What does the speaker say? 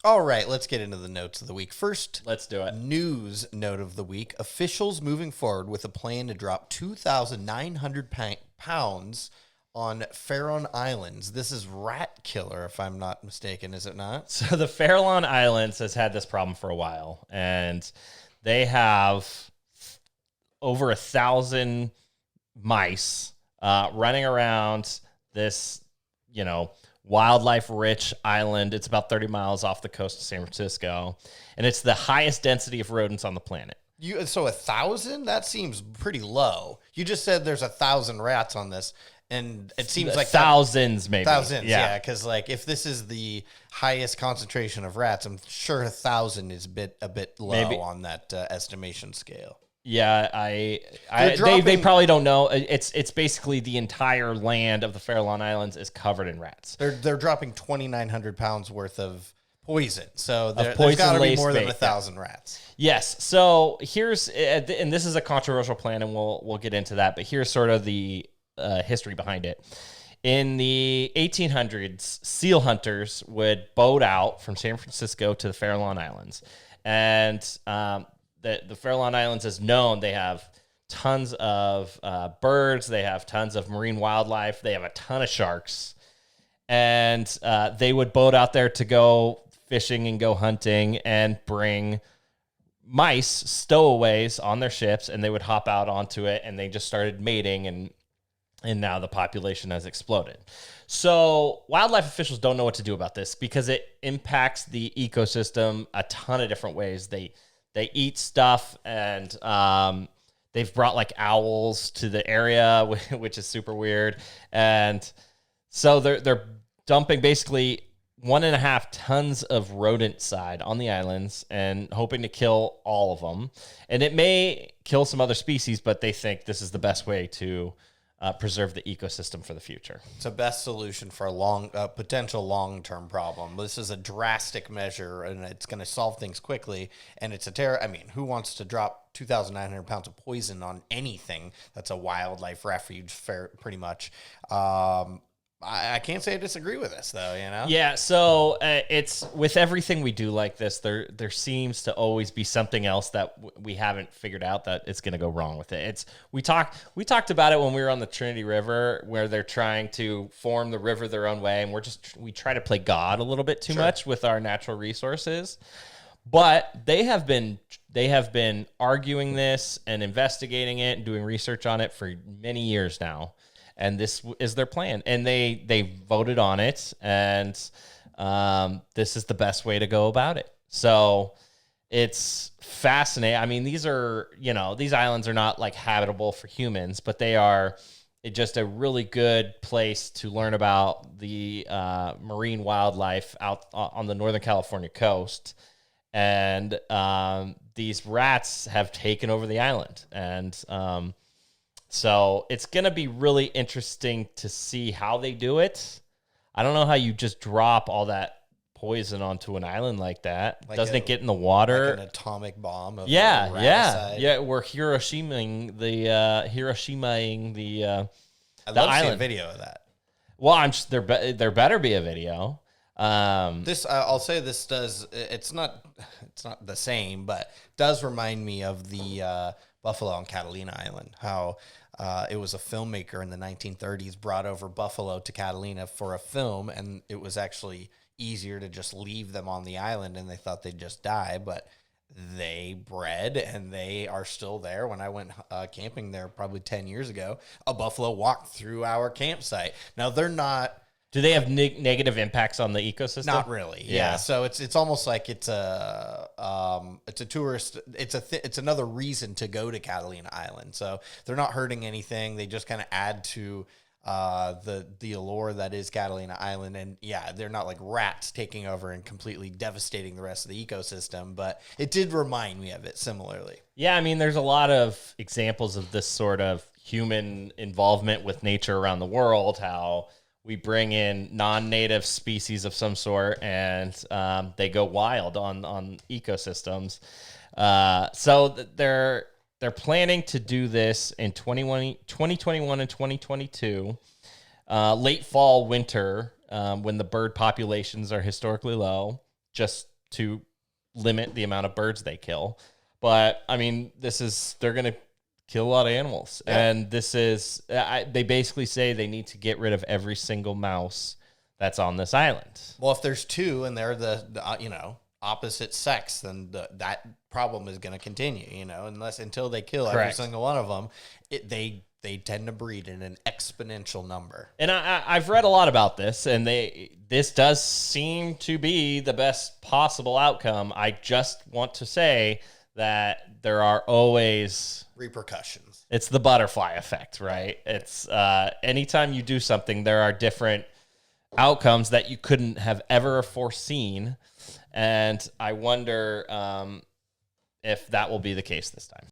All right, let's get into the notes of the week. First, Let's do it. news note of the week. Officials moving forward with a plan to drop 2,900 pounds on Farallon Islands. This is rat killer, if I'm not mistaken, is it not? So the Farallon Islands has had this problem for a while, and they have over 1,000 mice running around this, wildlife-rich island. It's about 30 miles off the coast of San Francisco, and it's the highest density of rodents on the planet. So 1,000? That seems pretty low. You just said there's 1,000 rats on this, and it seems like thousands, maybe. Thousands, yeah. Because if this is the highest concentration of rats, I'm sure 1,000 is a bit low on that estimation scale. Yeah, they probably don't know. It's basically the entire land of the Farallon Islands is covered in rats. They're dropping 2,900 pounds worth of poison, so there's got to be more than 1,000 rats. Yes. So here's, and this is a controversial plan, and we'll get into that. But here's sort of the history behind it. In the 1800s, seal hunters would boat out from San Francisco to the Farallon Islands, and the Farallon Islands is known. They have tons of birds. They have tons of marine wildlife. They have a ton of sharks. And they would boat out there to go fishing and go hunting and bring mice, stowaways on their ships, and they would hop out onto it, and they just started mating, and now the population has exploded. So wildlife officials don't know what to do about this because it impacts the ecosystem a ton of different ways. They eat stuff, and they've brought like owls to the area, which is super weird. And so they're dumping basically 1.5 tons of rodenticide on the islands and hoping to kill all of them. And it may kill some other species, but they think this is the best way to preserve the ecosystem for the future. It's a best solution for a potential long-term problem. This is a drastic measure, and it's going to solve things quickly. And it's who wants to drop 2,900 pounds of poison on anything that's a wildlife refuge, pretty much? I can't say I disagree with this, though, Yeah, so it's with everything we do like this, there seems to always be something else that we haven't figured out that it's going to go wrong with it. We talked about it when we were on the Trinity River, where they're trying to form the river their own way, and we try to play God a little bit too much with our natural resources. But they have been arguing this and investigating it and doing research on it for many years now. And this is their plan. And they voted on it. And this is the best way to go about it. So it's fascinating. I mean, these islands are not like habitable for humans, but they are just a really good place to learn about the marine wildlife out on the Northern California coast. And these rats have taken over the island. And so it's going to be really interesting to see how they do it. I don't know how you just drop all that poison onto an island like that. Doesn't it get in the water? Like an atomic bomb. We're Hiroshimaing the I'd love island. to see a video of that. Well, there better be a video. I'll say this does. It's not the same, but does remind me of the buffalo on Catalina Island. How it was a filmmaker in the 1930s brought over buffalo to Catalina for a film, and it was actually easier to just leave them on the island, and they thought they'd just die, but they bred, and they are still there. When I went camping there probably 10 years ago, a buffalo walked through our campsite. Now, they're not... Do they have negative impacts on the ecosystem? Not really. Yeah. So it's almost like it's a tourist. It's another reason to go to Catalina Island. So they're not hurting anything. They just kind of add to the allure that is Catalina Island. And yeah, they're not like rats taking over and completely devastating the rest of the ecosystem. But it did remind me of it similarly. Yeah, I mean, there's a lot of examples of this sort of human involvement with nature around the world. How we bring in non-native species of some sort, and they go wild on ecosystems. So they're planning to do this in 2021 and 2022, late fall, winter, when the bird populations are historically low. just to limit the amount of birds they kill. But I mean, they're going to kill a lot of animals. Yeah. And they basically say they need to get rid of every single mouse that's on this island. Well, if there's two and they're the opposite sex, then that problem is going to continue, until they kill every single one of them. They tend to breed in an exponential number. And I've read a lot about this, and this does seem to be the best possible outcome. I just want to say that there are always repercussions. It's the butterfly effect, right? It's anytime you do something, there are different outcomes that you couldn't have ever foreseen. And I wonder if that will be the case this time.